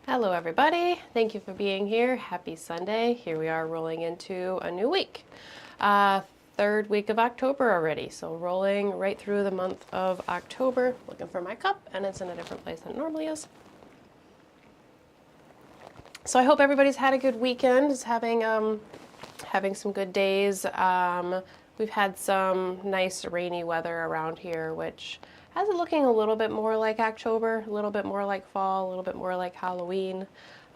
Hello everybody, thank you for being here. Happy Sunday. Here we are rolling into a new week. Third week of October already, so rolling right through the month of October. Looking for my cup, and it's in a different place than it normally is. So I hope everybody's had a good weekend, is having some good days. We've had some nice rainy weather around here, which has it looking a little bit more like October, a little bit more like fall, a little bit more like Halloween,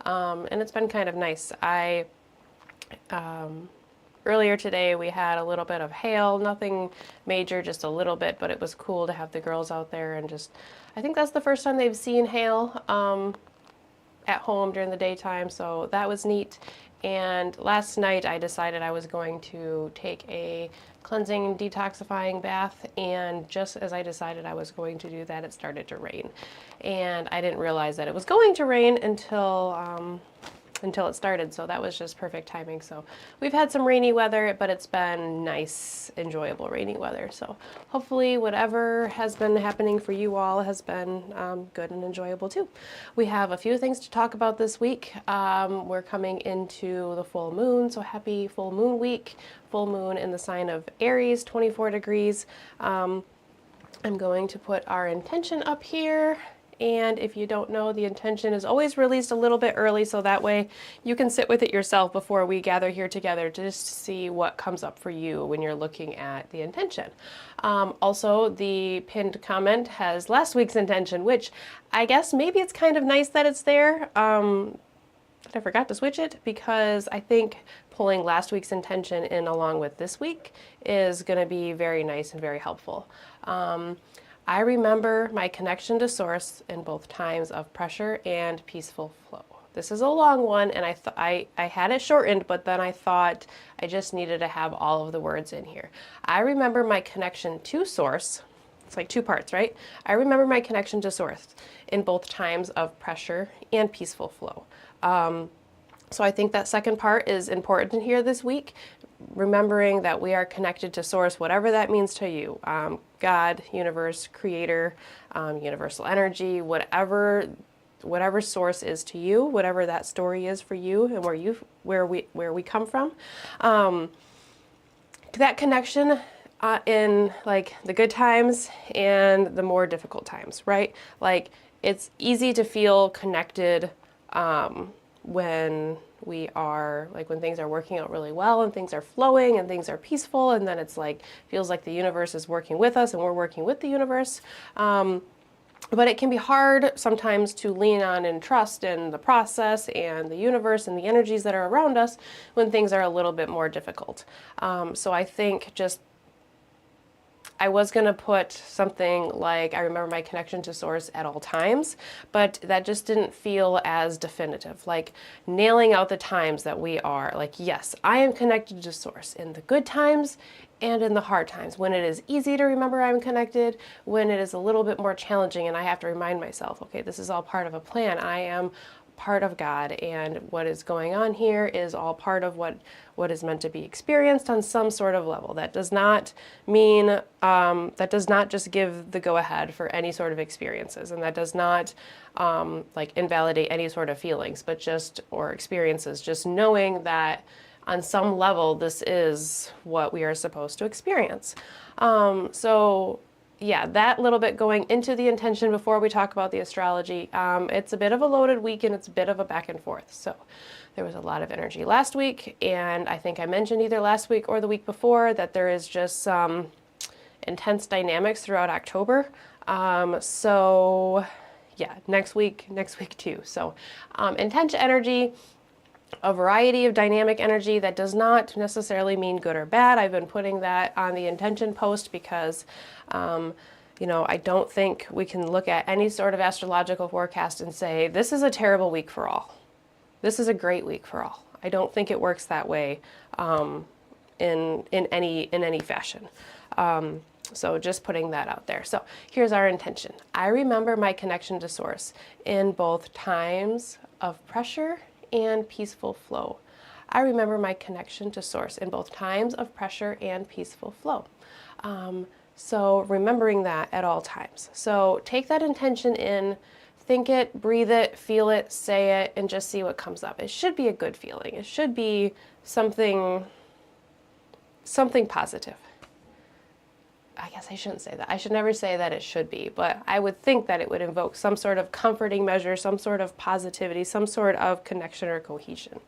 and it's been kind of nice. Earlier today we had a little bit of hail, nothing major, just a little bit, but it was cool to have the girls out there and just, I think that's the first time they've seen hail at home during the daytime, so that was neat. And last night I decided I was going to take a cleansing, detoxifying bath, and just as I decided I was going to do that, it started to rain. And I didn't realize that it was going to rain until it started, so that was just perfect timing. So we've had some rainy weather, but it's been nice, enjoyable rainy weather. So hopefully whatever has been happening for you all has been good and enjoyable too. We have a few things to talk about this week. We're coming into the full moon, so happy full moon week. Full moon in the sign of Aries, 24 degrees. I'm going to put our intention up here. And if you don't know, the intention is always released a little bit early, so that way you can sit with it yourself before we gather here together to just see what comes up for you when you're looking at the intention. Also, the pinned comment has last week's intention, which I guess maybe it's kind of nice that it's there. I forgot to switch it because I think pulling last week's intention in along with this week is going to be very nice and very helpful. I remember my connection to source in both times of pressure and peaceful flow. This is a long one, and I had it shortened, but then I thought I just needed to have all of the words in here. I remember my connection to source. It's like two parts, right? I remember my connection to source in both times of pressure and peaceful flow. So I think that second part is important here this week, remembering that we are connected to source, whatever that means to you. God, universe, creator, universal energy, whatever source is to you, whatever that story is for you and where we come from. That connection in like the good times and the more difficult times, right? Like it's easy to feel connected when we are like when things are working out really well and things are flowing and things are peaceful, and then it's like feels like the universe is working with us and we're working with the universe. But it can be hard sometimes to lean on and trust in the process and the universe and the energies that are around us when things are a little bit more difficult. So I think just I was going to put something like, I remember my connection to source at all times, but that just didn't feel as definitive. Like nailing out the times that we are like, yes, I am connected to source in the good times and in the hard times, when it is easy to remember I'm connected, when it is a little bit more challenging and I have to remind myself, okay, this is all part of a plan. I am part of God, and what is going on here is all part of what is meant to be experienced on some sort of level. That does not mean, that does not just give the go-ahead for any sort of experiences, and that does not like invalidate any sort of feelings, but just, or experiences, just knowing that on some level this is what we are supposed to experience. So yeah, that little bit going into the intention before we talk about the astrology. It's a bit of a loaded week and it's a bit of a back and forth. So there was a lot of energy last week, and I think I mentioned either last week or the week before that there is just some intense dynamics throughout October. So yeah, next week too. So intense energy, a variety of dynamic energy that does not necessarily mean good or bad. I've been putting that on the intention post because, you know, I don't think we can look at any sort of astrological forecast and say, this is a terrible week for all. This is a great week for all. I don't think it works that way in any fashion. So just putting that out there. So here's our intention. I remember my connection to source in both times of pressure and peaceful flow. I remember my connection to source in both times of pressure and peaceful flow. So remembering that at all times. So take that intention in, think it, breathe it, feel it, say it, and just see what comes up. It should be a good feeling. It should be something positive. I guess I shouldn't say that. I should never say that it should be, but I would think that it would invoke some sort of comforting measure, some sort of positivity, some sort of connection or cohesion.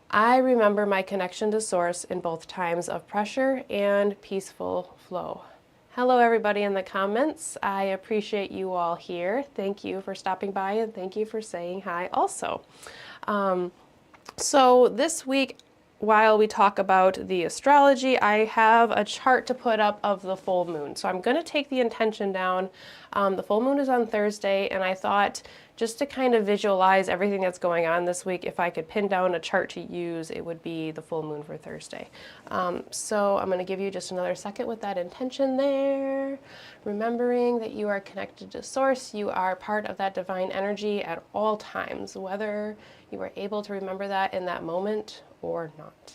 I remember my connection to Source in both times of pressure and peaceful flow. Hello, everybody in the comments. I appreciate you all here. Thank you for stopping by, and thank you for saying hi also. So this week, while we talk about the astrology, I have a chart to put up of the full moon. So I'm going to take the intention down. The full moon is on Thursday, and I thought just to kind of visualize everything that's going on this week, if I could pin down a chart to use, it would be the full moon for Thursday. So I'm going to give you just another second with that intention there, remembering that you are connected to Source. You are part of that divine energy at all times, whether you are able to remember that in that moment or not.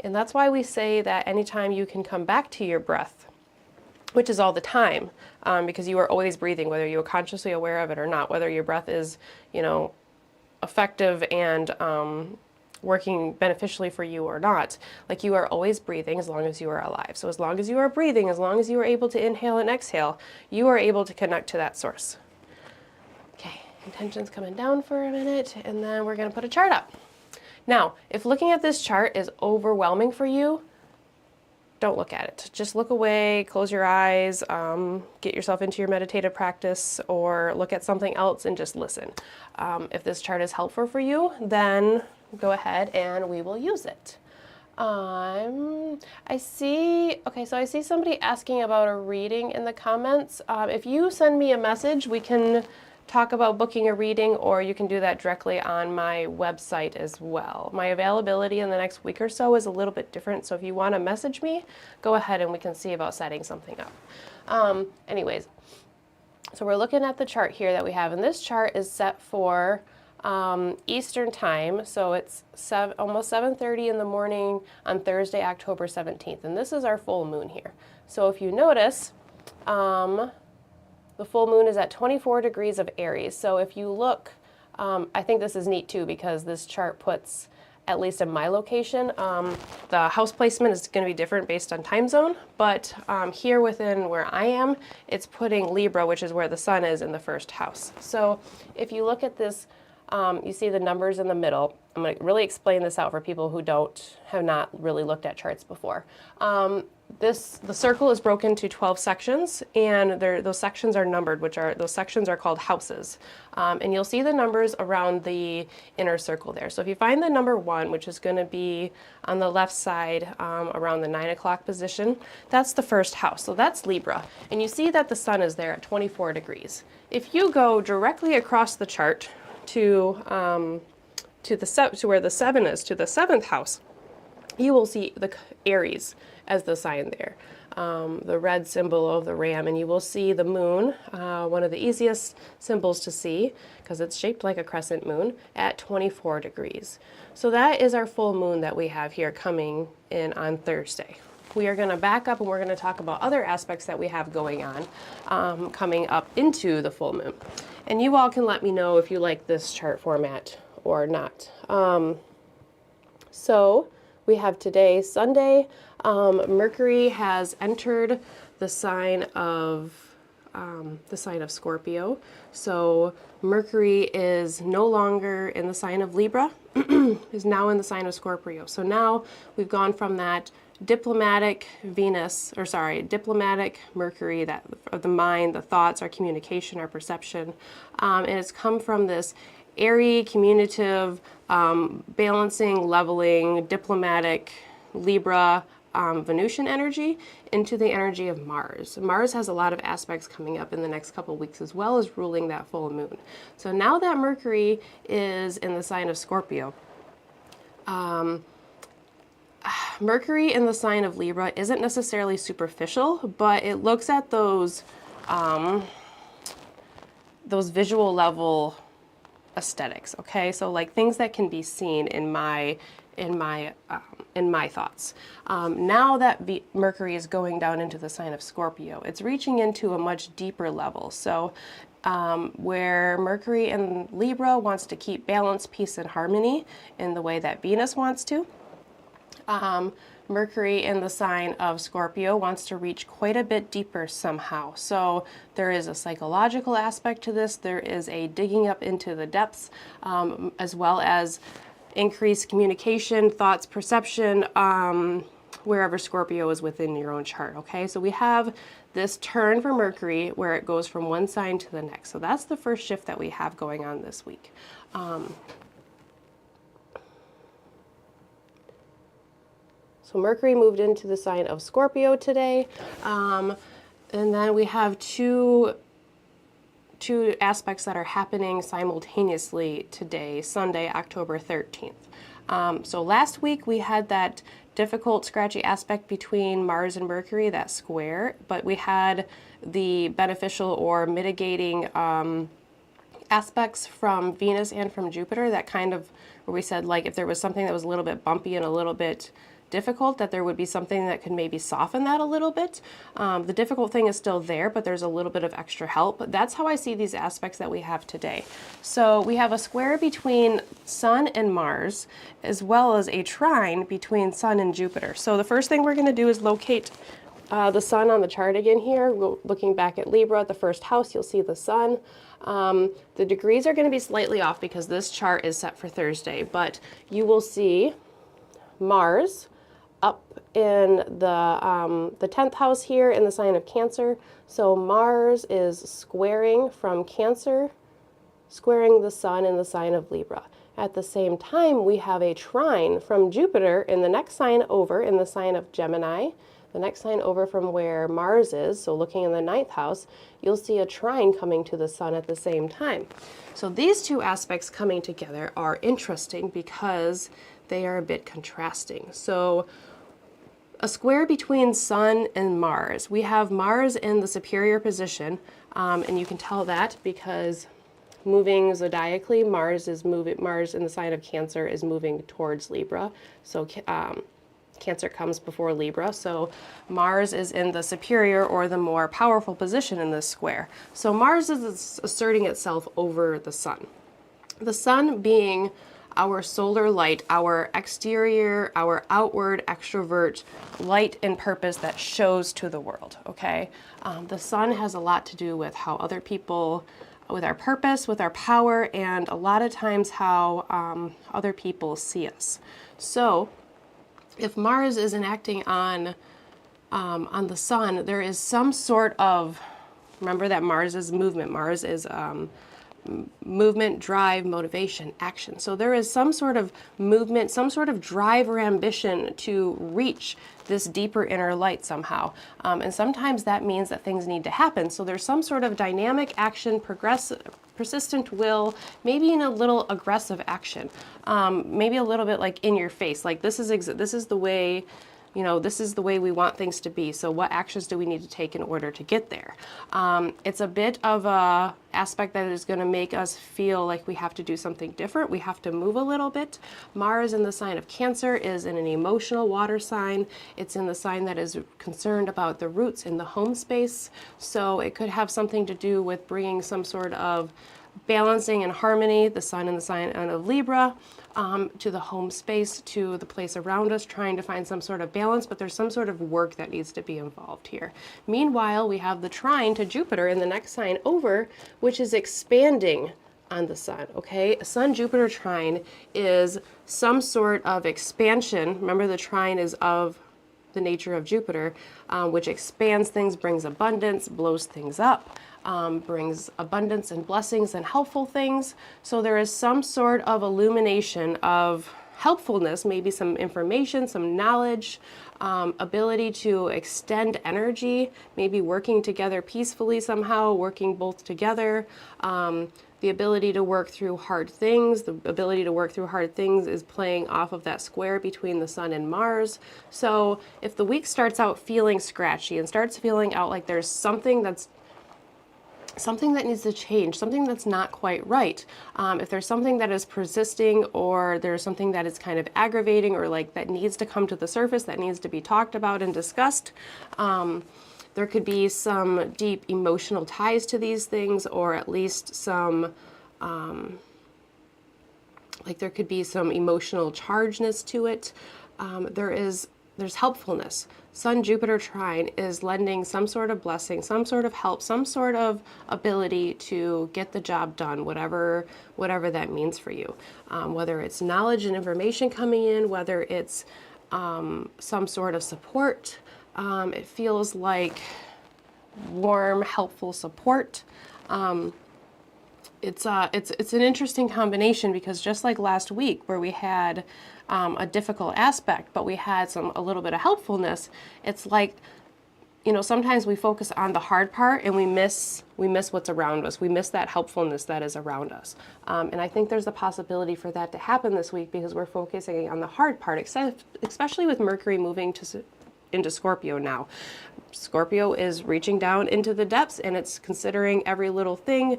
And that's why we say that anytime you can come back to your breath, which is all the time, because you are always breathing, whether you are consciously aware of it or not, whether your breath is, effective and working beneficially for you or not. Like, you are always breathing as long as you are alive. So as long as you are breathing, as long as you are able to inhale and exhale, you are able to connect to that source. Okay, intention's coming down for a minute, and then we're going to put a chart up. Now, if looking at this chart is overwhelming for you, don't look at it. Just look away, close your eyes, get yourself into your meditative practice, or look at something else and just listen. If this chart is helpful for you, then go ahead and we will use it. I see somebody asking about a reading in the comments. If you send me a message, we can talk about booking a reading, or you can do that directly on my website as well. My availability in the next week or so is a little bit different, so if you want to message me, go ahead and we can see about setting something up. Anyways, so we're looking at the chart here that we have, and this chart is set for Eastern time, so it's almost 7:30 in the morning on Thursday, October 17th, and this is our full moon here. So if you notice, the full moon is at 24 degrees of Aries. So if you look, I think this is neat too, because this chart puts, at least in my location, the house placement is going to be different based on time zone, but here within where I am, it's putting Libra, which is where the sun is, in the first house. So if you look at this, you see the numbers in the middle. I'm going to really explain this out for people who have not really looked at charts before. The circle is broken into 12 sections, and those sections are numbered, those sections are called houses. And you'll see the numbers around the inner circle there. So if you find the number 1, which is going to be on the left side around the 9 o'clock position, that's the first house. So that's Libra. And you see that the sun is there at 24 degrees. If you go directly across the chart to where the 7 is, to the 7th house, you will see the Aries as the sign there, the red symbol of the ram, and you will see the moon, one of the easiest symbols to see because it's shaped like a crescent moon, at 24 degrees. So that is our full moon that we have here coming in on Thursday. We are going to back up and we're going to talk about other aspects that we have going on coming up into the full moon. And you all can let me know if you like this chart format or not. So we have today, Sunday. Mercury has entered the sign of Scorpio. So Mercury is no longer in the sign of Libra, is now in the sign of Scorpio. So now we've gone from that diplomatic Mercury, that of the mind, the thoughts, our communication, our perception, and it's come from this airy, communicative, balancing, leveling, diplomatic Libra, Venusian energy into the energy of Mars. Mars has a lot of aspects coming up in the next couple of weeks, as well as ruling that full moon. So now that Mercury is in the sign of Scorpio, Mercury in the sign of Libra isn't necessarily superficial, but it looks at those visual level aesthetics, okay? So like things that can be seen in my in my thoughts. Now that Mercury is going down into the sign of Scorpio, it's reaching into a much deeper level. So where Mercury in Libra wants to keep balance, peace, and harmony in the way that Venus wants to, Mercury in the sign of Scorpio wants to reach quite a bit deeper somehow. So there is a psychological aspect to this. There is a digging up into the depths, as well as increased communication, thoughts, perception, wherever Scorpio is within your own chart, okay? So we have this turn for Mercury where it goes from one sign to the next. So that's the first shift that we have going on this week. So Mercury moved into the sign of Scorpio today. And then we have two aspects that are happening simultaneously today, Sunday, October 13th. So last week we had that difficult, scratchy aspect between Mars and Mercury, that square, but we had the beneficial or mitigating aspects from Venus and from Jupiter that kind of, where we said, like, if there was something that was a little bit bumpy and a little bit difficult, that there would be something that could maybe soften that a little bit. The difficult thing is still there, but there's a little bit of extra help. That's how I see these aspects that we have today. So we have a square between Sun and Mars, as well as a trine between Sun and Jupiter. So the first thing we're going to do is locate the Sun on the chart again here. Looking back at Libra, the first house, you'll see the Sun. The degrees are going to be slightly off because this chart is set for Thursday, but you will see Mars up in the 10th house here in the sign of Cancer. So Mars is squaring from Cancer, squaring the Sun in the sign of Libra. At the same time, we have a trine from Jupiter in the next sign over in the sign of Gemini. The next sign over from where Mars is, so looking in the 9th house, you'll see a trine coming to the Sun at the same time. So these two aspects coming together are interesting because they are a bit contrasting. So a square between Sun and Mars. We have Mars in the superior position, and you can tell that because moving zodiacally, Mars in the sign of Cancer is moving towards Libra. So Cancer comes before Libra. So Mars is in the superior or the more powerful position in this square. So Mars is asserting itself over the Sun. The Sun being our solar light, our exterior, our outward extrovert light and purpose that shows to the world, okay? The Sun has a lot to do with how other people, with our purpose, with our power, and a lot of times how other people see us. So if Mars is enacting on the Sun, there is some sort of, remember that Mars is movement, Mars is movement, drive, motivation, action. So there is some sort of movement, some sort of drive or ambition to reach this deeper inner light somehow. And sometimes that means that things need to happen. So there's some sort of dynamic action, persistent will, maybe in a little aggressive action, maybe a little bit like in your face, like this is the way, you know, this is the way we want things to be. So what actions do we need to take in order to get there? It's a bit of a aspect that is going to make us feel like we have to do something different. We have to move a little bit. Mars in the sign of Cancer is in an emotional water sign. It's in the sign that is concerned about the roots in the home space. So it could have something to do with bringing some sort of balancing and harmony, the Sun in the sign of Libra, to the home space, to the place around us, trying to find some sort of balance, but there's some sort of work that needs to be involved here. Meanwhile, we have the trine to Jupiter in the next sign over, which is expanding on the Sun, okay? A Sun-Jupiter trine is some sort of expansion. Remember, the trine is of the nature of Jupiter, which expands things, brings abundance, blows things up, brings abundance and blessings and helpful things. So there is some sort of illumination of helpfulness, maybe some information, some knowledge, ability to extend energy, maybe working together peacefully somehow, working both together. The ability to work through hard things. The ability to work through hard things is playing off of that square between the Sun and Mars. So if the week starts out feeling scratchy and starts feeling out like there's something that's something that needs to change, something that's not quite right. If there's something that is persisting, or there's something that is kind of aggravating, or like that needs to come to the surface, that needs to be talked about and discussed, there could be some deep emotional ties to these things, or at least some, like there could be some emotional chargedness to it. There's helpfulness. Sun Jupiter trine is lending some sort of blessing, some sort of help, some sort of ability to get the job done, whatever that means for you. Whether it's knowledge and information coming in, whether it's some sort of support. It feels like warm, helpful support. It's an interesting combination, because just like last week where we had a difficult aspect, but we had a little bit of helpfulness, it's like, you know, sometimes we focus on the hard part and we miss what's around us. We miss that helpfulness that is around us. And I think there's a possibility for that to happen this week, because we're focusing on the hard part, especially with Mercury moving into Scorpio now. Scorpio is reaching down into the depths, and it's considering every little thing.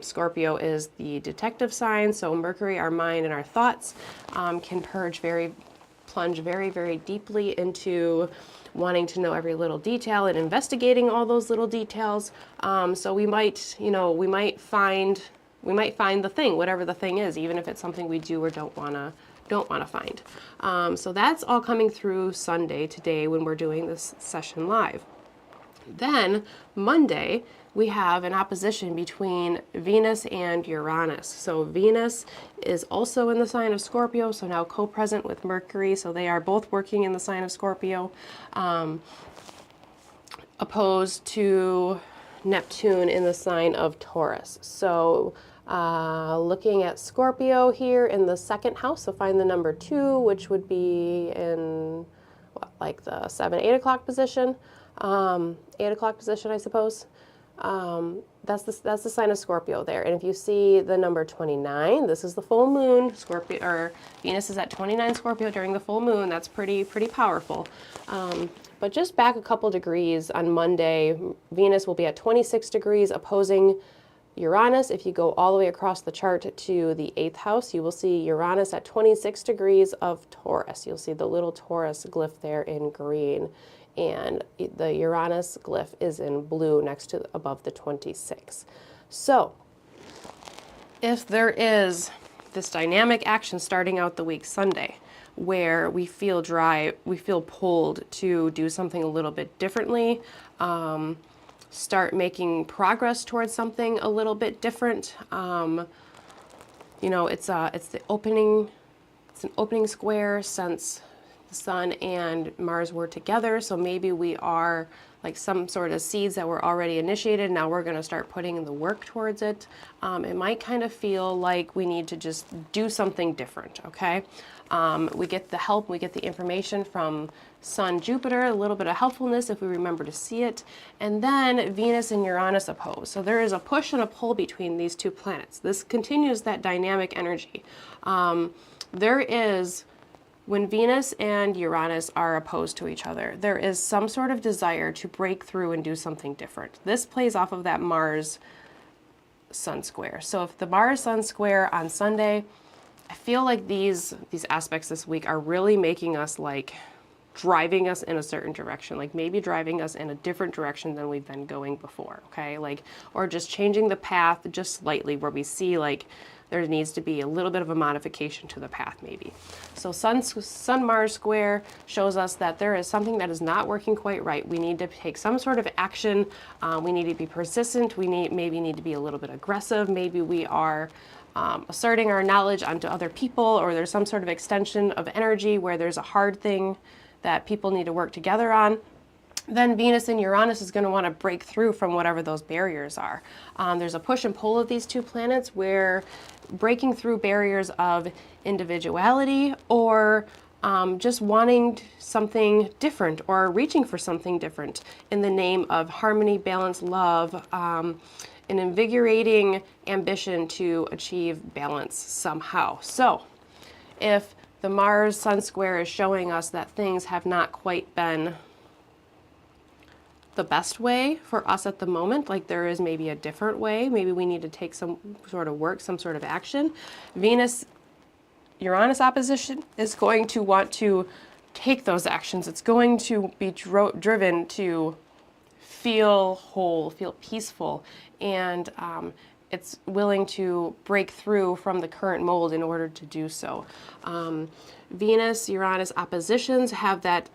Scorpio is the detective sign, so Mercury, our mind and our thoughts, can plunge very, very deeply into wanting to know every little detail and investigating all those little details. So we might find the thing, whatever the thing is, even if it's something we do or don't want to find. So that's all coming through Sunday today when we're doing this session live. Then Monday, we have an opposition between Venus and Uranus. So Venus is also in the sign of Scorpio, so now co-present with Mercury, so they are both working in the sign of Scorpio, opposed to Neptune in the sign of Taurus. So looking at Scorpio here in the second house, so find the number 2, which would be in like the 7, 8 o'clock position, 8 o'clock position, I suppose. That's the sign of Scorpio there. And if you see the number 29, this is the full moon. Scorpio, or Venus is at 29 Scorpio during the full moon. That's pretty powerful. But just back a couple degrees on Monday, Venus will be at 26 degrees opposing Uranus. If you go all the way across the chart to the 8th house, you will see Uranus at 26 degrees of Taurus. You'll see the little Taurus glyph there in green, and the Uranus glyph is in blue next to above the 26. So if there is this dynamic action starting out the week Sunday, where we feel pulled to do something a little bit differently, start making progress towards something a little bit different. You know, it's an opening square since the Sun and Mars were together. So maybe we are like some sort of seeds that were already initiated. Now we're going to start putting in the work towards it. It might kind of feel like we need to just do something different. Okay. We get the help, we get the information from Sun, Jupiter, a little bit of helpfulness if we remember to see it, and then Venus and Uranus oppose. So there is a push and a pull between these two planets. This continues that dynamic energy. There is, when Venus and Uranus are opposed to each other, there is some sort of desire to break through and do something different. This plays off of that Mars Sun square. So if the Mars Sun square on Sunday, I feel like these aspects this week are really making us like driving us in a certain direction, like maybe driving us in a different direction than we've been going before, okay? Like, or just changing the path just slightly where we see like there needs to be a little bit of a modification to the path maybe. So Sun-Mars square shows us that there is something that is not working quite right. We need to take some sort of action. We need to be persistent. We maybe need to be a little bit aggressive. Maybe we are asserting our knowledge onto other people, or there's some sort of extension of energy where there's a hard thing that people need to work together on. Then Venus and Uranus is going to want to break through from whatever those barriers are. There's a push and pull of these two planets where breaking through barriers of individuality, or just wanting something different or reaching for something different in the name of harmony, balance, love, an invigorating ambition to achieve balance somehow. So if the Mars Sun square is showing us that things have not quite been the best way for us at the moment. Like there is maybe a different way. Maybe we need to take some sort of work, some sort of action. Venus Uranus opposition is going to want to take those actions. It's going to be driven to feel whole, feel peaceful, and it's willing to break through from the current mold in order to do so. Venus Uranus oppositions have that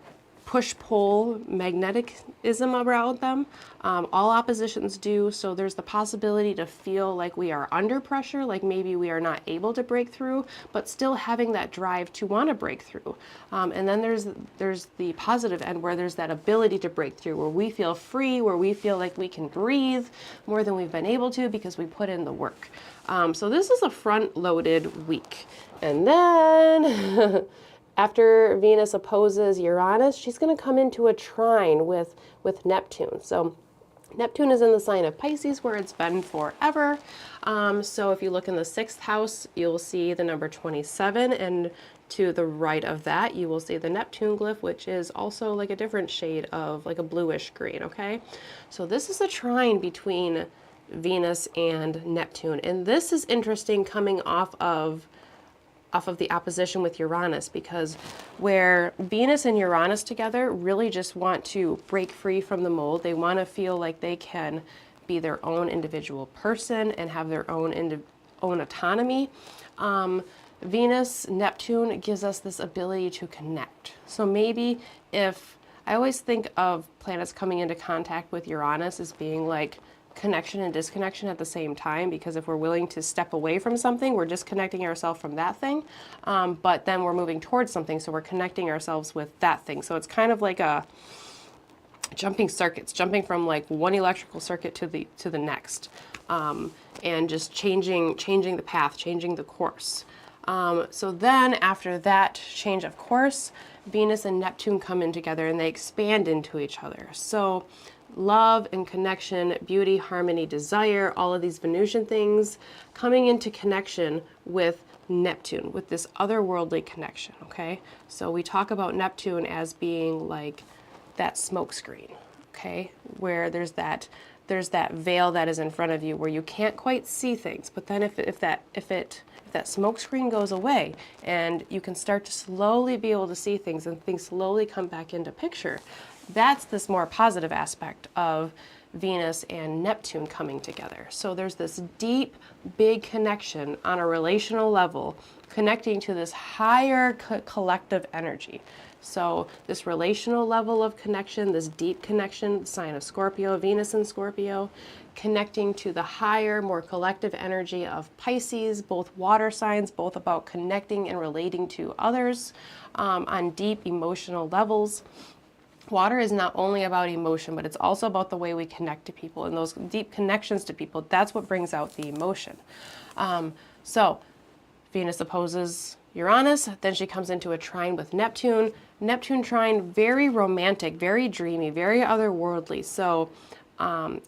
push-pull magnetism around them. All oppositions do, so there's the possibility to feel like we are under pressure, like maybe we are not able to break through, but still having that drive to want to break through. And then there's the positive end where there's that ability to break through, where we feel free, where we feel like we can breathe more than we've been able to because we put in the work. So this is a front-loaded week. And then after Venus opposes Uranus, she's going to come into a trine with Neptune. So Neptune is in the sign of Pisces, where it's been forever. So if you look in the 6th house, you'll see the number 27, and to the right of that, you will see the Neptune glyph, which is also like a different shade of like a bluish green, okay? So this is a trine between Venus and Neptune, and this is interesting coming off of the opposition with Uranus, because where Venus and Uranus together really just want to break free from the mold. They want to feel like they can be their own individual person and have their own autonomy. Venus, Neptune gives us this ability to connect. So maybe if, I always think of planets coming into contact with Uranus as being like connection and disconnection at the same time, because if we're willing to step away from something, we're disconnecting ourselves from that thing, but then we're moving towards something, so we're connecting ourselves with that thing. So it's kind of like a jumping circuits, jumping from like one electrical circuit to the next, and just changing the path, changing the course. So then after that change of course, Venus and Neptune come in together and they expand into each other. So love and connection, beauty, harmony, desire, all of these Venusian things coming into connection with Neptune, with this otherworldly connection, okay? So we talk about Neptune as being like that smoke screen, okay? Where there's that veil that is in front of you where you can't quite see things, but then if that smoke screen goes away and you can start to slowly be able to see things and things slowly come back into picture, that's this more positive aspect of Venus and Neptune coming together. So there's this deep, big connection on a relational level, connecting to this higher collective energy. So this relational level of connection, this deep connection, the sign of Scorpio, Venus in Scorpio, connecting to the higher, more collective energy of Pisces, both water signs, both about connecting and relating to others on deep emotional levels. Water is not only about emotion, but it's also about the way we connect to people, and those deep connections to people, that's what brings out the emotion. So Venus opposes Uranus, then she comes into a trine with Neptune. Neptune trine, very romantic, very dreamy, very otherworldly. So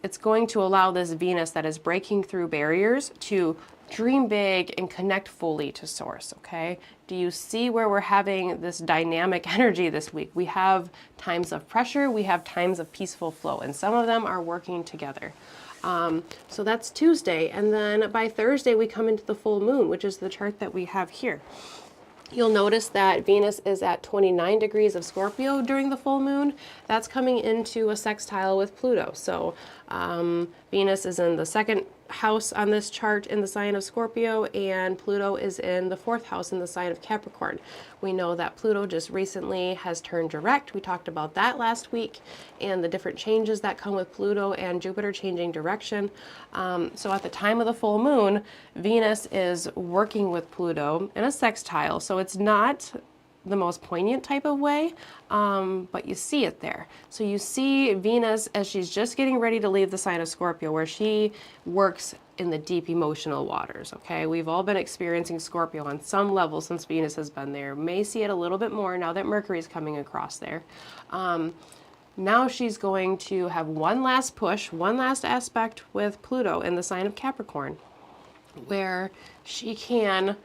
it's going to allow this Venus that is breaking through barriers to dream big and connect fully to source, okay? Do you see where we're having this dynamic energy this week? We have times of pressure, we have times of peaceful flow, and some of them are working together. So that's Tuesday, and then by Thursday we come into the full moon, which is the chart that we have here. You'll notice that Venus is at 29 degrees of Scorpio during the full moon. That's coming into a sextile with Pluto. So Venus is in the 2nd house on this chart in the sign of Scorpio, and Pluto is in the 4th house in the sign of Capricorn. We know that Pluto just recently has turned direct. We talked about that last week and the different changes that come with Pluto and Jupiter changing direction. So at the time of the full moon, Venus is working with Pluto in a sextile. So it's not the most poignant type of way, but you see it there. So you see Venus as she's just getting ready to leave the sign of Scorpio, where she works in the deep emotional waters, okay? We've all been experiencing Scorpio on some level since Venus has been there. May see it a little bit more now that Mercury's coming across there. Now she's going to have one last push, one last aspect with Pluto in the sign of Capricorn, where she can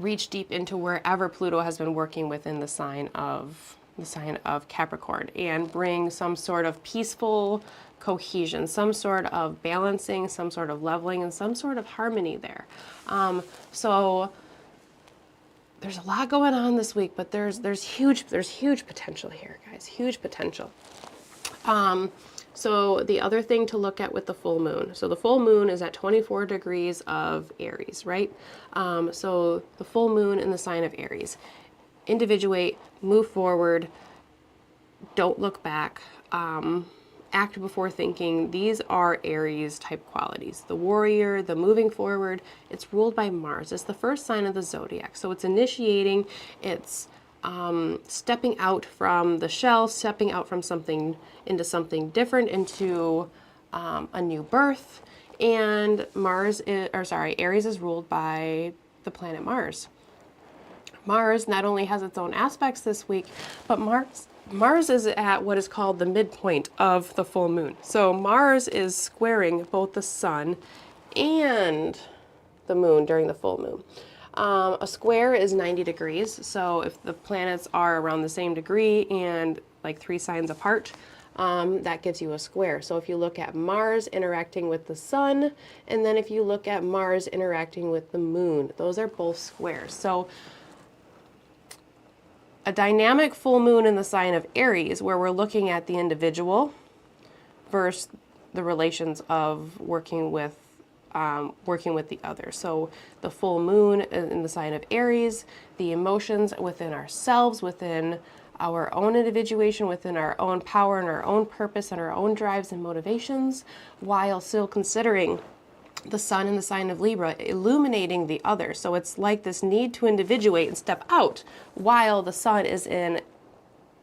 reach deep into wherever Pluto has been working within the sign of the sign of Capricorn, and bring some sort of peaceful cohesion, some sort of balancing, some sort of leveling, and some sort of harmony there. So there's a lot going on this week, but there's huge potential here, guys. Huge potential. So the other thing to look at with the full moon. So the full moon is at 24 degrees of Aries, right? So the full moon in the sign of Aries. Individuate, move forward, don't look back, act before thinking. These are Aries type qualities. The warrior, the moving forward, it's ruled by Mars. It's the first sign of the zodiac. So it's initiating, it's stepping out from the shell, stepping out from something into something different, into a new birth. And Aries is ruled by the planet Mars. Mars not only has its own aspects this week, but Mars is at what is called the midpoint of the full moon. So Mars is squaring both the sun and the moon during the full moon. A square is 90 degrees. So if the planets are around the same degree and like 3 signs apart, that gives you a square. So if you look at Mars interacting with the sun, and then if you look at Mars interacting with the moon, those are both squares. So a dynamic full moon in the sign of Aries, where we're looking at the individual versus the relations of working with the other. So the full moon in the sign of Aries, the emotions within ourselves, within our own individuation, within our own power and our own purpose and our own drives and motivations, while still considering the sun in the sign of Libra, illuminating the other. So it's like this need to individuate and step out while the sun is in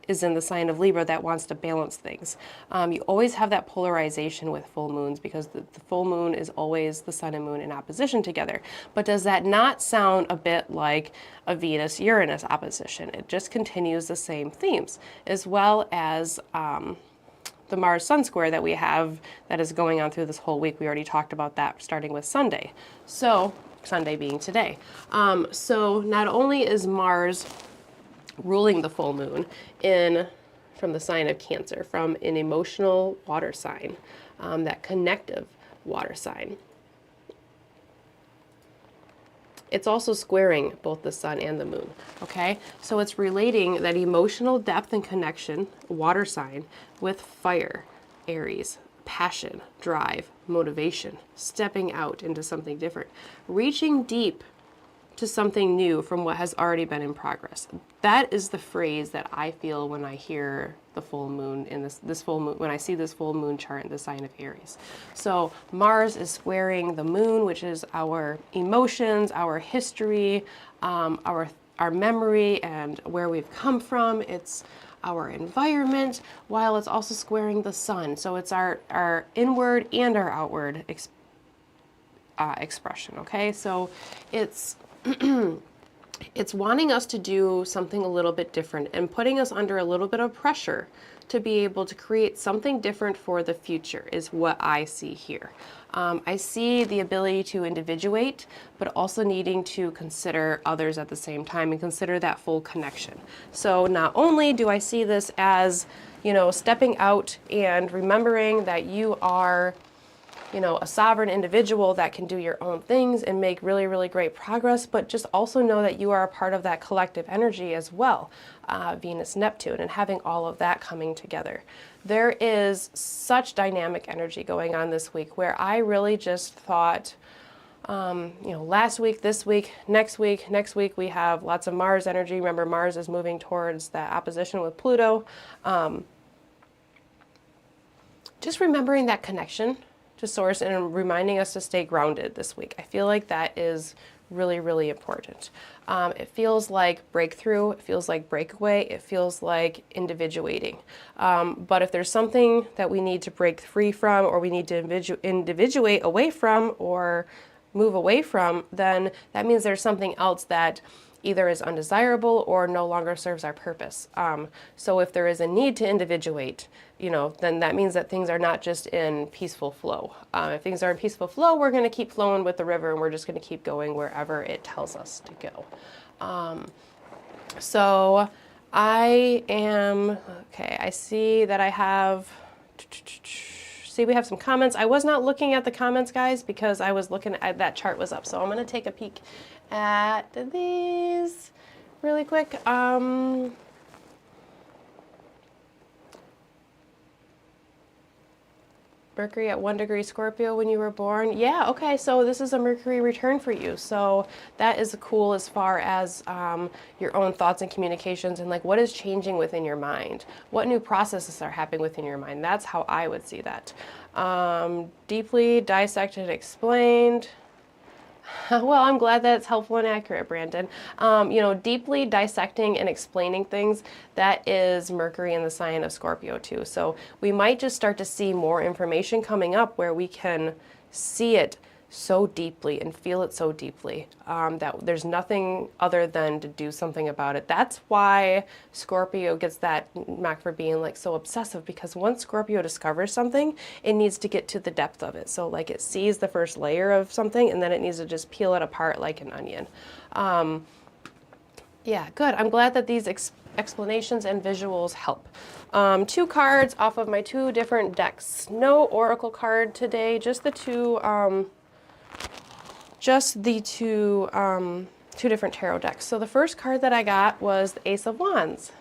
the sign of Libra that wants to balance things. You always have that polarization with full moons because the full moon is always the sun and moon in opposition together. But does that not sound a bit like a Venus-Uranus opposition? It just continues the same themes, as well as the Mars Sun square that we have that is going on through this whole week. We already talked about that starting with Sunday. So Sunday being today. So not only is Mars ruling the full moon from the sign of Cancer, from an emotional water sign, that connective water sign, it's also squaring both the sun and the moon, okay? So it's relating that emotional depth and connection, water sign, with fire, Aries, passion, drive, motivation, stepping out into something different, reaching deep to something new from what has already been in progress. That is the phrase that I feel when I hear the full moon in this full moon, when I see this full moon chart in the sign of Aries. So Mars is squaring the moon, which is our emotions, our history, our memory, and where we've come from. It's our environment, while it's also squaring the sun. So it's our inward and our outward expression, okay? So it's it's wanting us to do something a little bit different and putting us under a little bit of pressure to be able to create something different for the future is what I see here. I see the ability to individuate, but also needing to consider others at the same time and consider that full connection. So not only do I see this as, stepping out and remembering that you are a sovereign individual that can do your own things and make really, really great progress, but just also know that you are a part of that collective energy as well, Venus, Neptune, and having all of that coming together. There is such dynamic energy going on this week where I really just thought, last week, this week, next week we have lots of Mars energy. Remember, Mars is moving towards that opposition with Pluto. Just remembering that connection to source and reminding us to stay grounded this week. I feel like that is really, really important. It feels like breakthrough, it feels like breakaway, it feels like individuating. But if there's something that we need to break free from, or we need to individuate away from, or move away from, then that means there's something else that either is undesirable or no longer serves our purpose. So if there is a need to individuate, then that means that things are not just in peaceful flow. If things are in peaceful flow, we're going to keep flowing with the river, and we're just going to keep going wherever it tells us to go. So I am, okay, I see that I have, see we have some comments. I was not looking at the comments, guys, because I was looking at, that chart was up. So I'm going to take a peek at these really quick. Mercury at 1 degree Scorpio when you were born. Yeah, okay, so this is a Mercury return for you. So that is cool as far as your own thoughts and communications and like what is changing within your mind. What new processes are happening within your mind? That's how I would see that. Deeply dissected, explained. Well, I'm glad that it's helpful and accurate, Brandon. You know, deeply dissecting and explaining things, that is Mercury in the sign of Scorpio too. So we might just start to see more information coming up where we can see it so deeply and feel it so deeply that there's nothing other than to do something about it. That's why Scorpio gets that knack for being like so obsessive, because once Scorpio discovers something, it needs to get to the depth of it. So like it sees the first layer of something and then it needs to just peel it apart like an onion. Yeah, good. I'm glad that these explanations and visuals help. 2 cards off of my 2 different decks. No oracle card today, just the two two different tarot decks. So the first card that I got was the Ace of Wands.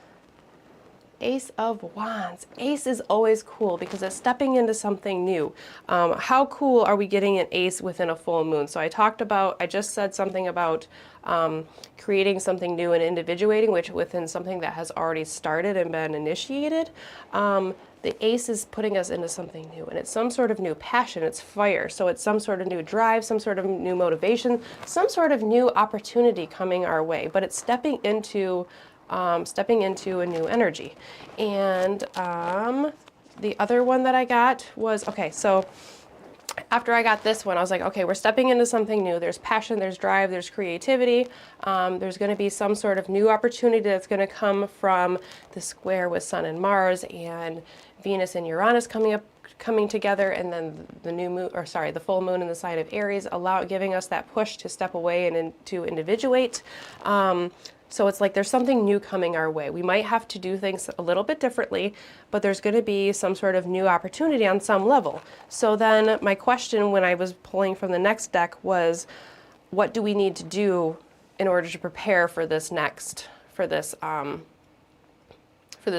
Ace of Wands. Ace is always cool because it's stepping into something new. How cool are we getting an ace within a full moon? So I just said something about creating something new and individuating, which within something that has already started and been initiated. The ace is putting us into something new, and it's some sort of new passion, it's fire, so it's some sort of new drive, some sort of new motivation, some sort of new opportunity coming our way, but it's stepping into a new energy. And the other one that I got was, okay, so after I got this one, I was like, okay, we're stepping into something new. There's passion, there's drive, there's creativity. There's going to be some sort of new opportunity that's going to come from the square with Sun and Mars and Venus and Uranus coming together, and then the full moon in the sign of Aries, giving us that push to step away and to individuate. So it's like there's something new coming our way. We might have to do things a little bit differently, but there's going to be some sort of new opportunity on some level. So then my question when I was pulling from the next deck was, what do we need to do in order to prepare for this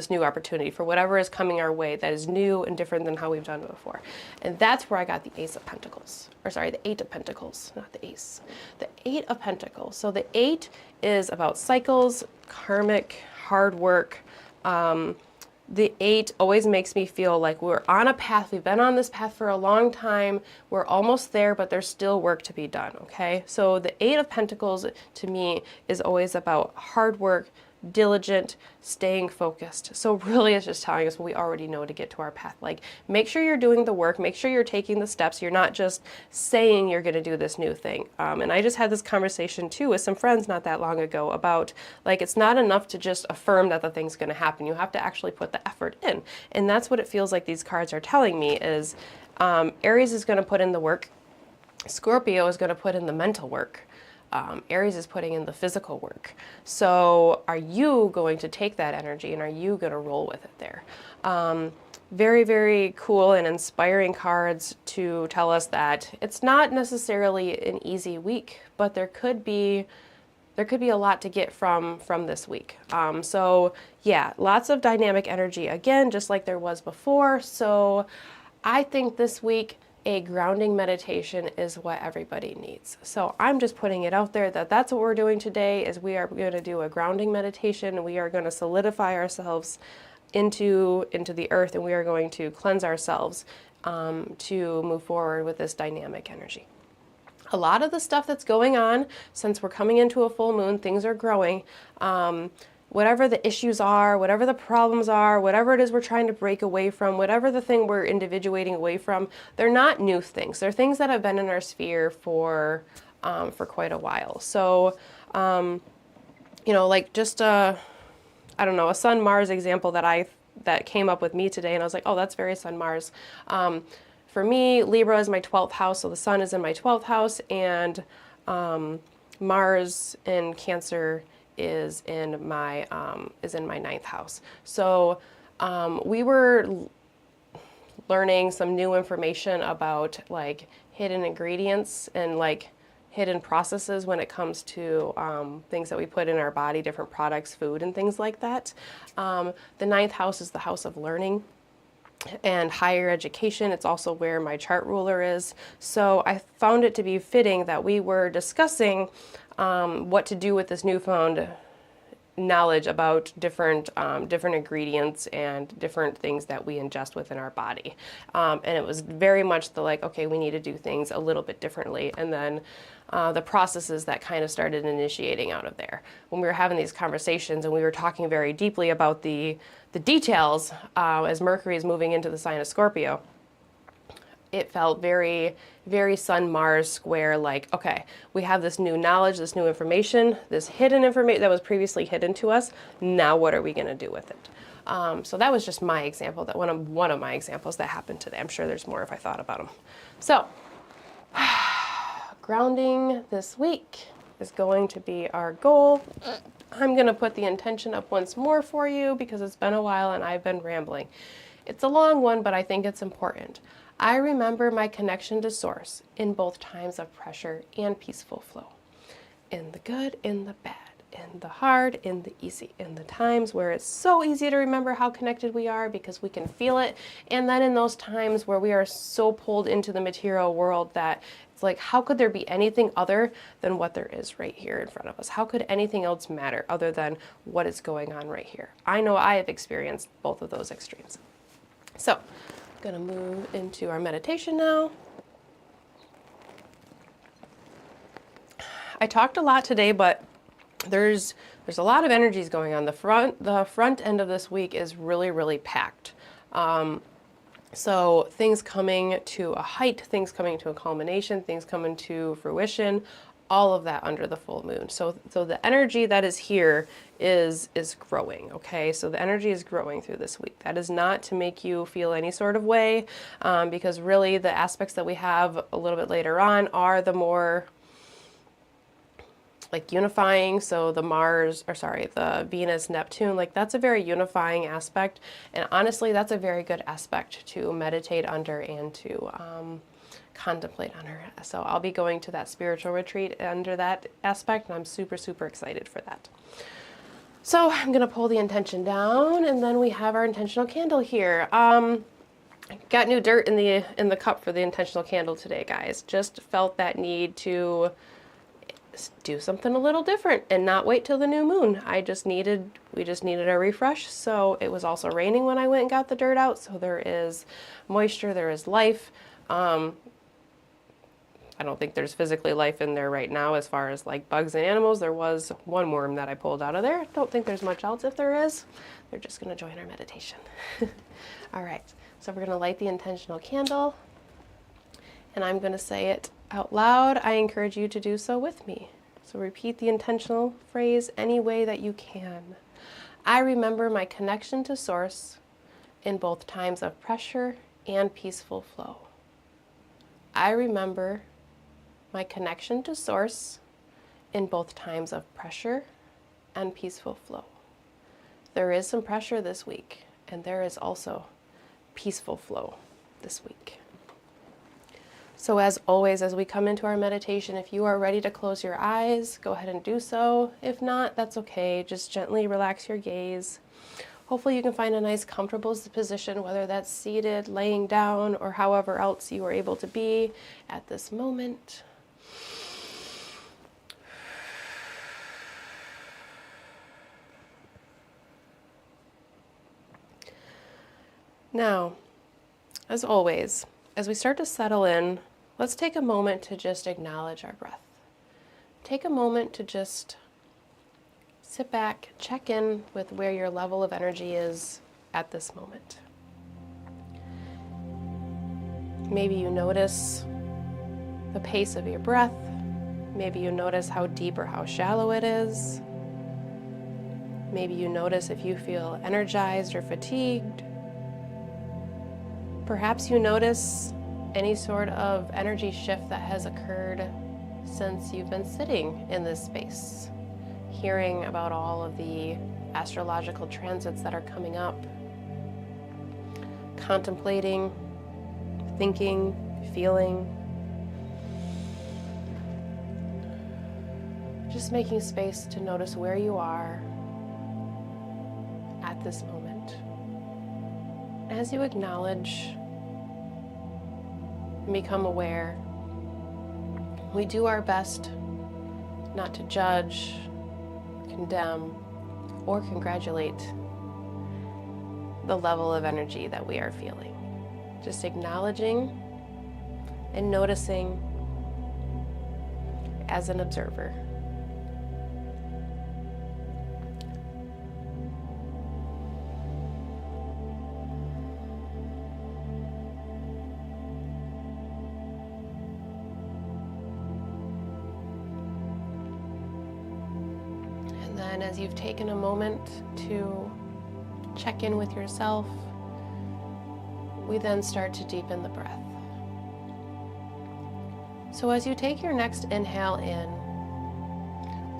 new opportunity, for whatever is coming our way that is new and different than how we've done it before. And that's where I got the Ace of Pentacles, the 8 of Pentacles, not the Ace, the 8 of Pentacles. So the 8 is about cycles, karmic, hard work. The 8 always makes me feel like we're on a path. We've been on this path for a long time. We're almost there, but there's still work to be done, okay? So the 8 of Pentacles to me is always about hard work, diligent, staying focused. So really it's just telling us what we already know to get to our path. Like, make sure you're doing the work, make sure you're taking the steps. You're not just saying you're going to do this new thing. And I just had this conversation too with some friends not that long ago about, like, it's not enough to just affirm that the thing's going to happen. You have to actually put the effort in. And that's what it feels like these cards are telling me is Aries is going to put in the work. Scorpio is going to put in the mental work. Aries is putting in the physical work. So are you going to take that energy and are you going to roll with it there? Very, very cool and inspiring cards to tell us that it's not necessarily an easy week, but there could be a lot to get from this week. So yeah, lots of dynamic energy again, just like there was before. So I think this week a grounding meditation is what everybody needs. So I'm just putting it out there that that's what we're doing today is we are going to do a grounding meditation. We are going to solidify ourselves into the earth, and we are going to cleanse ourselves to move forward with this dynamic energy. A lot of the stuff that's going on, since we're coming into a full moon, things are growing. Whatever the issues are, whatever the problems are, whatever it is we're trying to break away from, whatever the thing we're individuating away from, they're not new things. They're things that have been in our sphere for quite a while. So, you know, like just I don't know, a Sun-Mars example that came up with me today, and I was like, oh, that's very Sun-Mars. For me, Libra is my 12th house, so the Sun is in my 12th house, and Mars in Cancer is in my ninth house. So we were learning some new information about like hidden ingredients and like hidden processes when it comes to things that we put in our body, different products, food, and things like that. The ninth house is the house of learning and higher education. It's also where my chart ruler is. So I found it to be fitting that we were discussing what to do with this newfound knowledge about different ingredients and different things that we ingest within our body. And it was very much the like, okay, we need to do things a little bit differently. And then the processes that kind of started initiating out of there. When we were having these conversations and we were talking very deeply about the details as Mercury is moving into the sign of Scorpio, it felt very, very Sun-Mars square, like, okay, we have this new knowledge, this new information, this hidden information that was previously hidden to us. Now what are we going to do with it? So that was just my example, that one of my examples that happened today. I'm sure there's more if I thought about them. So grounding this week is going to be our goal. I'm going to put the intention up once more for you because it's been a while and I've been rambling. It's a long one, but I think it's important. I remember my connection to Source in both times of pressure and peaceful flow. In the good, in the bad, in the hard, in the easy, in the times where it's so easy to remember how connected we are because we can feel it, and then in those times where we are so pulled into the material world that it's like, how could there be anything other than what there is right here in front of us? How could anything else matter other than what is going on right here? I know I have experienced both of those extremes. So, I'm going to move into our meditation now. I talked a lot today, but there's a lot of energies going on. The front end of this week is really, really packed. So things coming to a height, things coming to a culmination, things coming to fruition, all of that under the full moon. So the energy that is here is growing, okay? So the energy is growing through this week. That is not to make you feel any sort of way, because really the aspects that we have a little bit later on are the more like unifying. So the Venus, Neptune, like that's a very unifying aspect. And honestly, that's a very good aspect to meditate under and to contemplate on her. So I'll be going to that spiritual retreat under that aspect, and I'm super, super excited for that. So I'm going to pull the intention down, and then we have our intentional candle here. Got new dirt in the cup for the intentional candle today, guys. Just felt that need to do something a little different and not wait till the new moon. We just needed a refresh. So it was also raining when I went and got the dirt out. So there is moisture, there is life. I don't think there's physically life in there right now as far as like bugs and animals. There was one worm that I pulled out of there. Don't think there's much else. If there is, they're just going to join our meditation. All right, so we're going to light the intentional candle, and I'm going to say it out loud. I encourage you to do so with me. So repeat the intentional phrase any way that you can. I remember my connection to Source in both times of pressure and peaceful flow. I remember my connection to Source in both times of pressure and peaceful flow. There is some pressure this week, and there is also peaceful flow this week. So as always, as we come into our meditation, if you are ready to close your eyes, go ahead and do so. If not, that's okay. Just gently relax your gaze. Hopefully you can find a nice comfortable position, whether that's seated, laying down, or however else you are able to be at this moment. Now, as always, as we start to settle in, let's take a moment to just acknowledge our breath. Take a moment to just sit back, check in with where your level of energy is at this moment. Maybe you notice the pace of your breath. Maybe you notice how deep or how shallow it is. Maybe you notice if you feel energized or fatigued. Perhaps you notice any sort of energy shift that has occurred since you've been sitting in this space hearing about all of the astrological transits that are coming up, contemplating, thinking, feeling, just making space to notice where you are at this moment. As you acknowledge and become aware, we do our best not to judge, condemn, or congratulate the level of energy that we are feeling. Just acknowledging and noticing as an observer. And then as you've taken a moment to check in with yourself, we then start to deepen the breath. So as you take your next inhale in,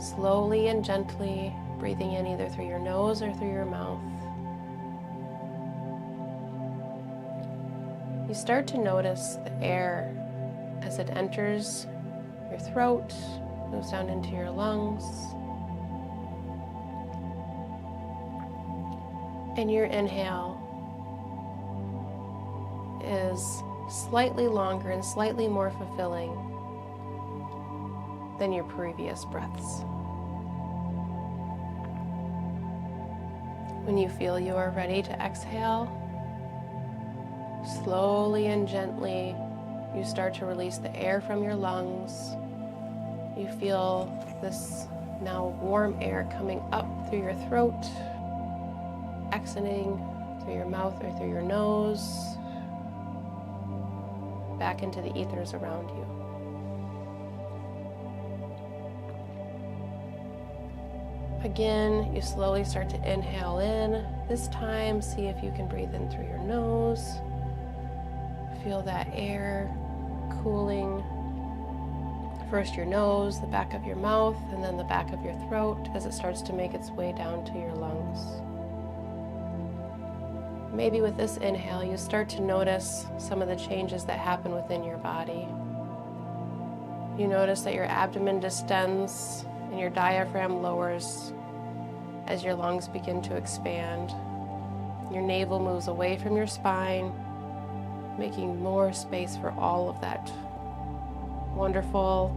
slowly and gently breathing in either through your nose or through your mouth, you start to notice the air as it enters your throat, moves down into your lungs, and your inhale is slightly longer and slightly more fulfilling than your previous breaths. When you feel you are ready to exhale, slowly and gently you start to release the air from your lungs. You feel this now warm air coming up through your throat, exiting through your mouth or through your nose, back into the ethers around you. Again, you slowly start to inhale in. This time, see if you can breathe in through your nose. Feel that air cooling first your nose, the back of your mouth, and then the back of your throat as it starts to make its way down to your lungs. Maybe with this inhale, you start to notice some of the changes that happen within your body. You notice that your abdomen distends and your diaphragm lowers as your lungs begin to expand. Your navel moves away from your spine, making more space for all of that wonderful,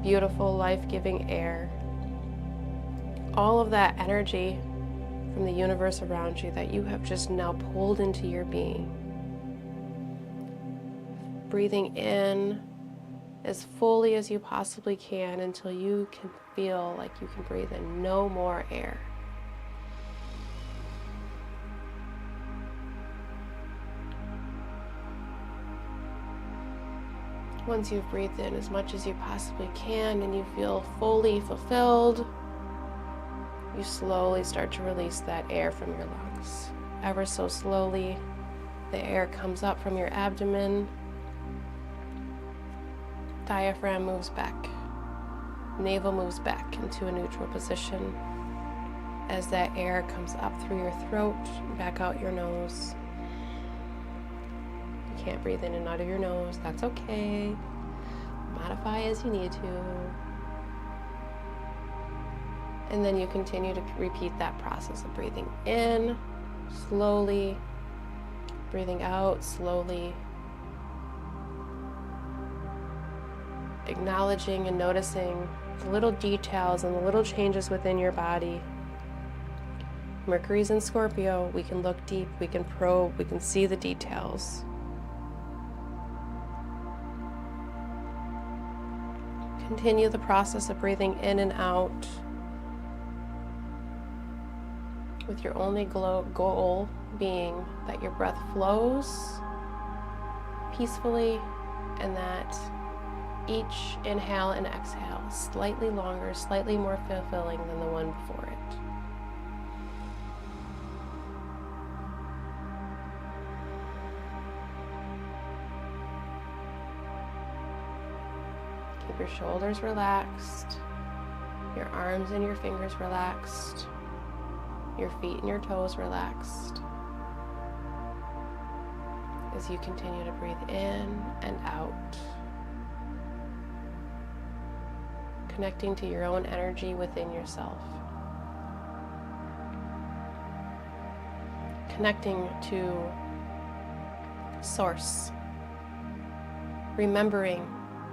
beautiful, life-giving air. All of that energy from the universe around you that you have just now pulled into your being. Breathing in as fully as you possibly can until you can feel like you can breathe in no more air. Once you've breathed in as much as you possibly can and you feel fully fulfilled, you slowly start to release that air from your lungs. Ever so slowly, the air comes up from your abdomen. Diaphragm moves back. Navel moves back into a neutral position as that air comes up through your throat, back out your nose. You can't breathe in and out of your nose. That's okay. Modify as you need to. And then you continue to repeat that process of breathing in slowly, breathing out slowly, acknowledging and noticing the little details and the little changes within your body. Mercury's in Scorpio. We can look deep, we can probe, we can see the details. Continue the process of breathing in and out with your only goal being that your breath flows peacefully and that each inhale and exhale is slightly longer, slightly more fulfilling than the one before it. Keep your shoulders relaxed. Your arms and your fingers relaxed. Your feet and your toes relaxed. As you continue to breathe in and out. Connecting to your own energy within yourself. Connecting to Source. Remembering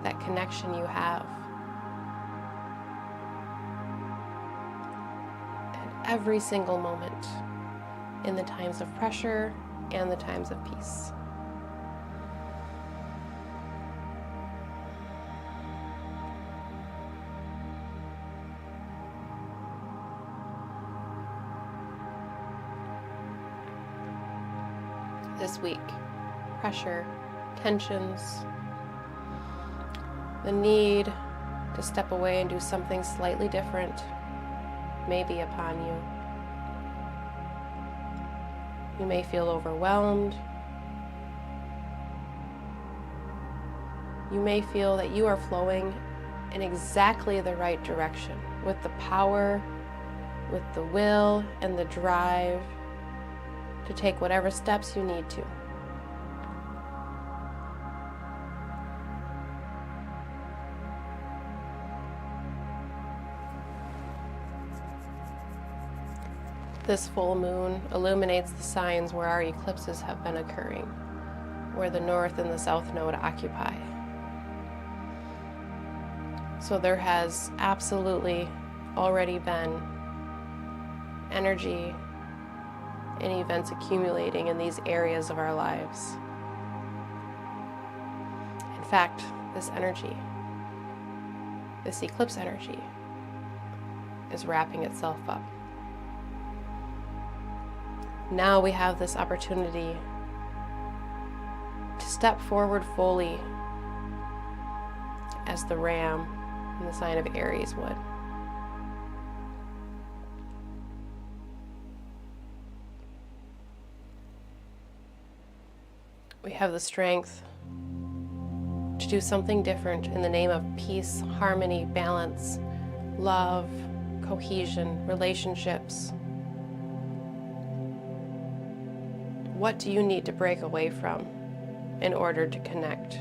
that connection you have. At every single moment, in the times of pressure and the times of peace. This week, pressure, tensions, the need to step away and do something slightly different may be upon you. You may feel overwhelmed. You may feel that you are flowing in exactly the right direction with the power, with the will, and the drive to take whatever steps you need to. This full moon illuminates the signs where our eclipses have been occurring, where the north and the south node occupy. So there has absolutely already been energy and events accumulating in these areas of our lives. In fact, this energy, this eclipse energy, is wrapping itself up. Now we have this opportunity to step forward fully as the ram in the sign of Aries would. We have the strength to do something different in the name of peace, harmony, balance, love, cohesion, relationships. What do you need to break away from in order to connect?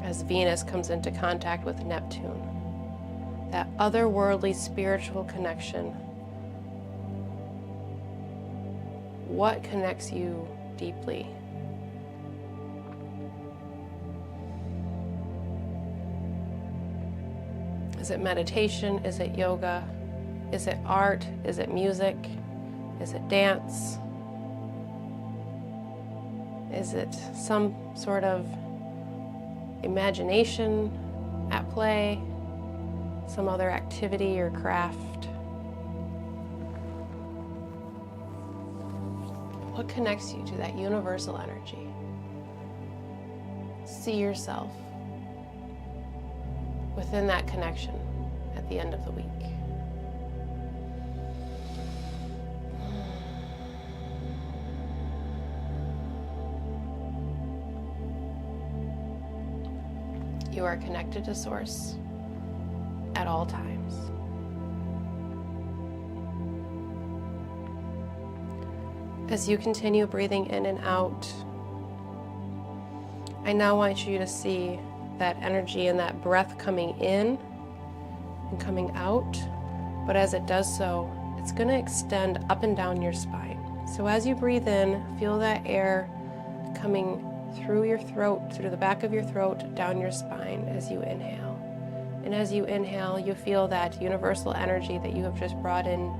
As Venus comes into contact with Neptune, that otherworldly spiritual connection. What connects you deeply? Is it meditation? Is it yoga? Is it art? Is it music? Is it dance? Is it some sort of imagination at play? Some other activity or craft? What connects you to that universal energy? See yourself within that connection at the end of the week. You are connected to Source at all times. As you continue breathing in and out, I now want you to see that energy and that breath coming in and coming out, but as it does so, it's going to extend up and down your spine. So as you breathe in, feel that air coming through your throat, through the back of your throat, down your spine as you inhale. And as you inhale, you feel that universal energy that you have just brought in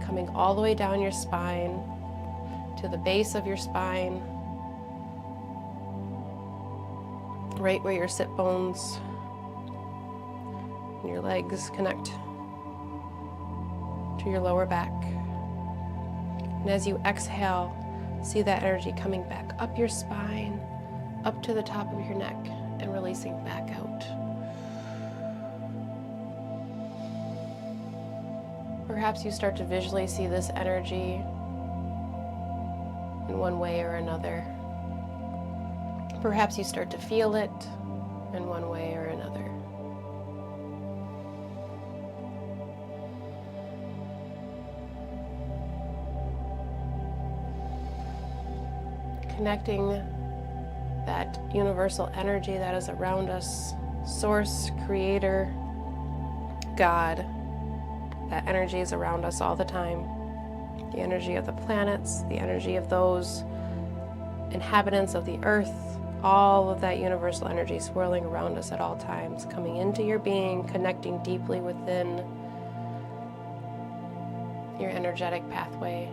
coming all the way down your spine to the base of your spine, right where your sit bones and your legs connect to your lower back. And as you exhale, see that energy coming back up your spine, up to the top of your neck, and releasing back out. Perhaps you start to visually see this energy in one way or another. Perhaps you start to feel it in one way or another. connecting that universal energy that is around us, Source, Creator, God. That energy is around us all the time. The energy of the planets, the energy of those inhabitants of the earth, all of that universal energy swirling around us at all times, coming into your being, connecting deeply within your energetic pathway,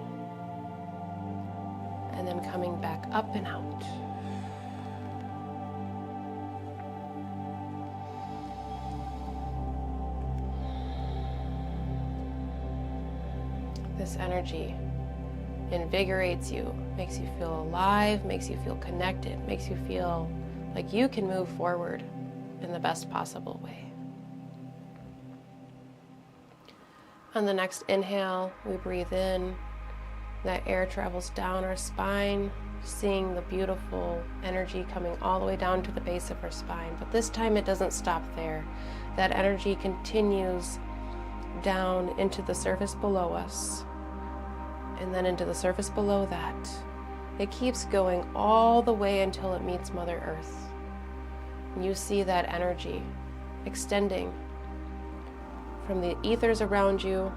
and then coming back up and out. This energy invigorates you, makes you feel alive, makes you feel connected, makes you feel like you can move forward in the best possible way. On the next inhale, we breathe in. That air travels down our spine, seeing the beautiful energy coming all the way down to the base of our spine. But this time it doesn't stop there. That energy continues down into the surface below us, and then into the surface below that. It keeps going all the way until it meets Mother Earth. And you see that energy extending from the ethers around you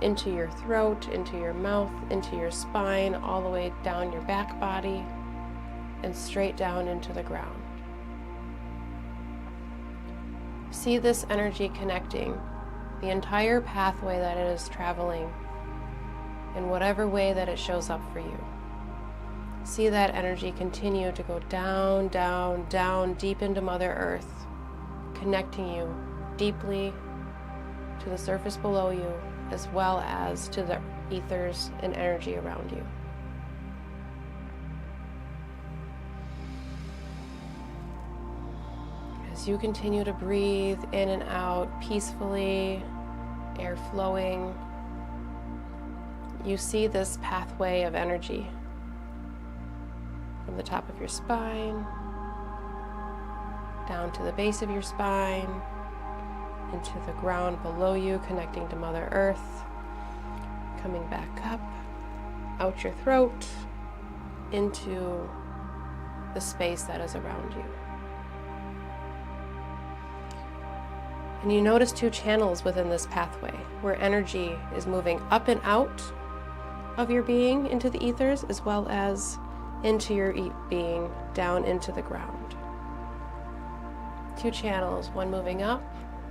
into your throat, into your mouth, into your spine, all the way down your back body, and straight down into the ground. See this energy connecting the entire pathway that it is traveling in whatever way that it shows up for you. See that energy continue to go down, down, down, deep into Mother Earth, connecting you deeply to the surface below you, as well as to the ethers and energy around you. As you continue to breathe in and out peacefully, air flowing, you see this pathway of energy from the top of your spine, down to the base of your spine, into the ground below you, connecting to Mother Earth, coming back up, out your throat, into the space that is around you. And you notice two channels within this pathway where energy is moving up and out of your being into the ethers, as well as into your being down into the ground. Two channels, one moving up,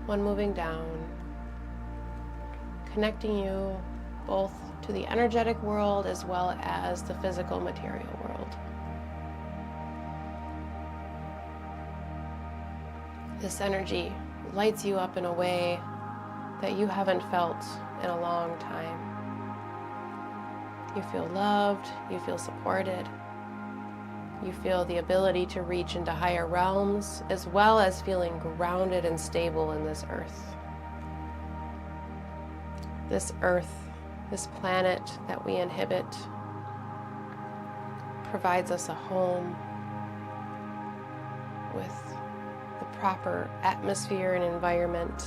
one moving down, connecting you both to the energetic world as well as the physical material world. This energy lights you up in a way that you haven't felt in a long time. You feel loved, you feel supported, you feel the ability to reach into higher realms, as well as feeling grounded and stable in this earth. This earth, this planet that we inhabit, provides us a home with the proper atmosphere and environment.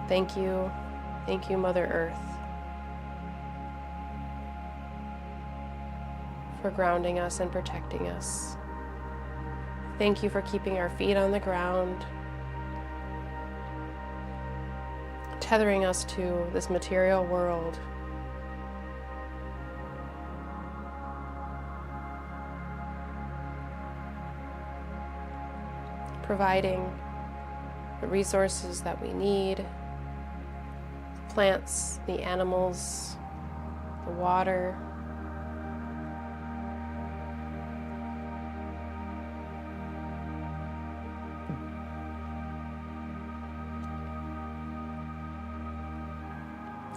Thank you, Mother Earth, for grounding us and protecting us. Thank you for keeping our feet on the ground, tethering us to this material world. Providing the resources that we need, the plants, the animals, the water.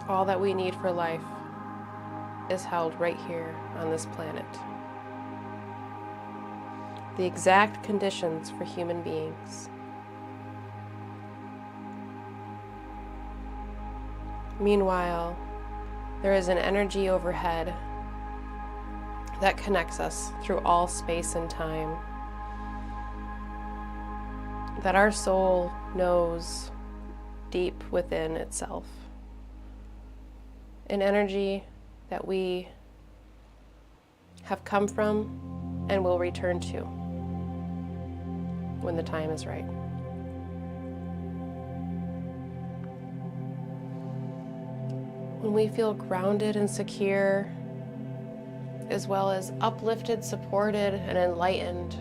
All that we need for life is held right here on this planet. The exact conditions for human beings. Meanwhile, there is an energy overhead that connects us through all space and time, that our soul knows deep within itself. an energy that we have come from and will return to when the time is right. When we feel grounded and secure, as well as uplifted, supported, and enlightened,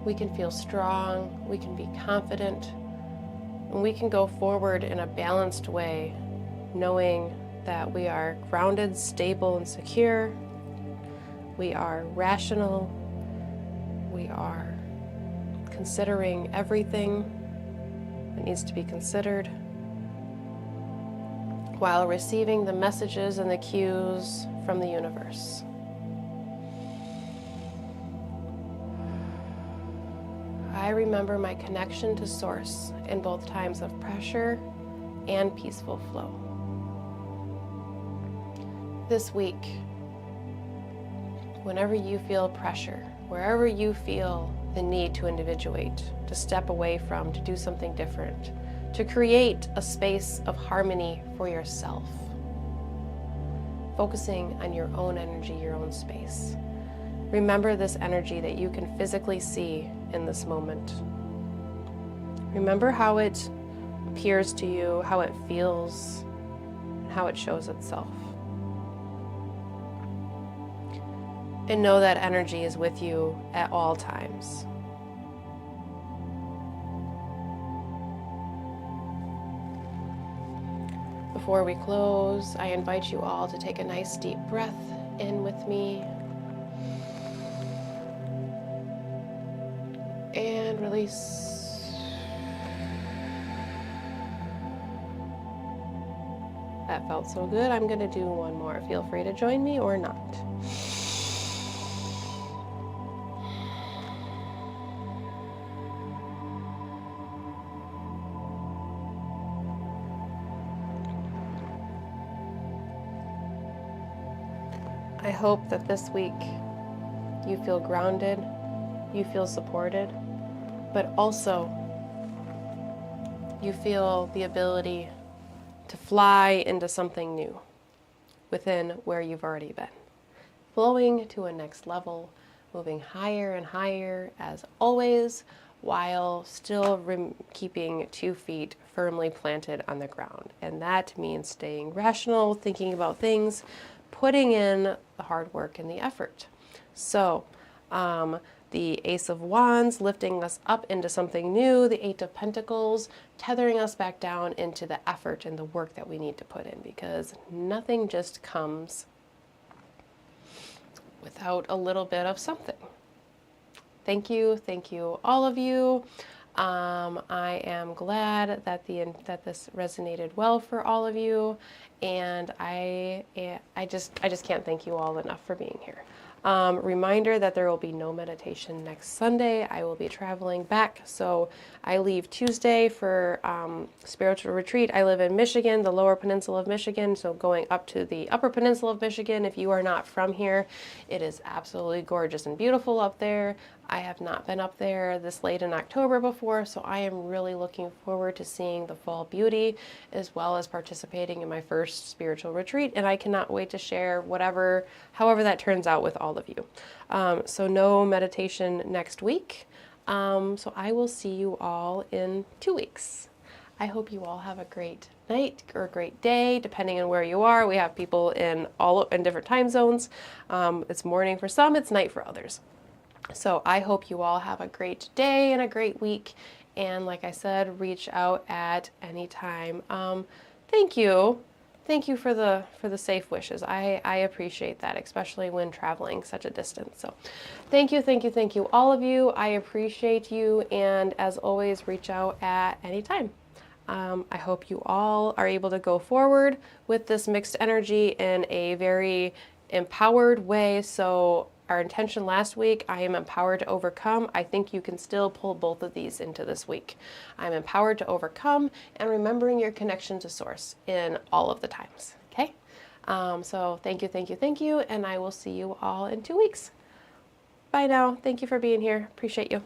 we can feel strong, we can be confident, and we can go forward in a balanced way, knowing that we are grounded, stable, and secure. We are rational. We are considering everything that needs to be considered, while receiving the messages and the cues from the universe. I remember my connection to Source in both times of pressure and peaceful flow. This week, whenever you feel pressure, wherever you feel the need to individuate, to step away from, to do something different, to create a space of harmony for yourself, focusing on your own energy, your own space. Remember this energy that you can physically see in this moment. Remember how it appears to you, how it feels, and how it shows itself. And know that energy is with you at all times. Before we close, I invite you all to take a nice deep breath in with me. And release. That felt so good. I'm going to do one more. Feel free to join me or not. I hope that this week you feel grounded, you feel supported, but also you feel the ability to fly into something new within where you've already been. Flowing to a next level, moving higher and higher as always, while still keeping 2 feet firmly planted on the ground. And that means staying rational, thinking about things, putting in the hard work and the effort. So, the Ace of Wands lifting us up into something new, the Eight of Pentacles tethering us back down into the effort and the work that we need to put in, because nothing just comes without a little bit of something. Thank you, all of you. I am glad that this resonated well for all of you, and I just can't thank you all enough for being here. Reminder that there will be no meditation next Sunday. I will be traveling back, so I leave Tuesday for spiritual retreat. I live in Michigan, the lower peninsula of Michigan, so going up to the upper peninsula of Michigan. If you are not from here, it is absolutely gorgeous and beautiful up there. I have not been up there this late in October before, so I am really looking forward to seeing the fall beauty, as well as participating in my first spiritual retreat, and I cannot wait to share however that turns out with all of you. So no meditation next week, so I will see you all in 2 weeks. I hope you all have a great night or a great day, depending on where you are. We have people in different time zones. It's morning for some, it's night for others. So I hope you all have a great day and a great week. And like I said, reach out at any time. Thank you. Thank you for the safe wishes. I appreciate that, especially when traveling such a distance. So thank you, all of you. I appreciate you. And as always, reach out at any time. I hope you all are able to go forward with this mixed energy in a very empowered way. So our intention last week, I am empowered to overcome. I think you can still pull both of these into this week. I'm empowered to overcome and remembering your connection to Source in all of the times. Okay? So thank you, and I will see you all in 2 weeks. Bye now. Thank you for being here. Appreciate you.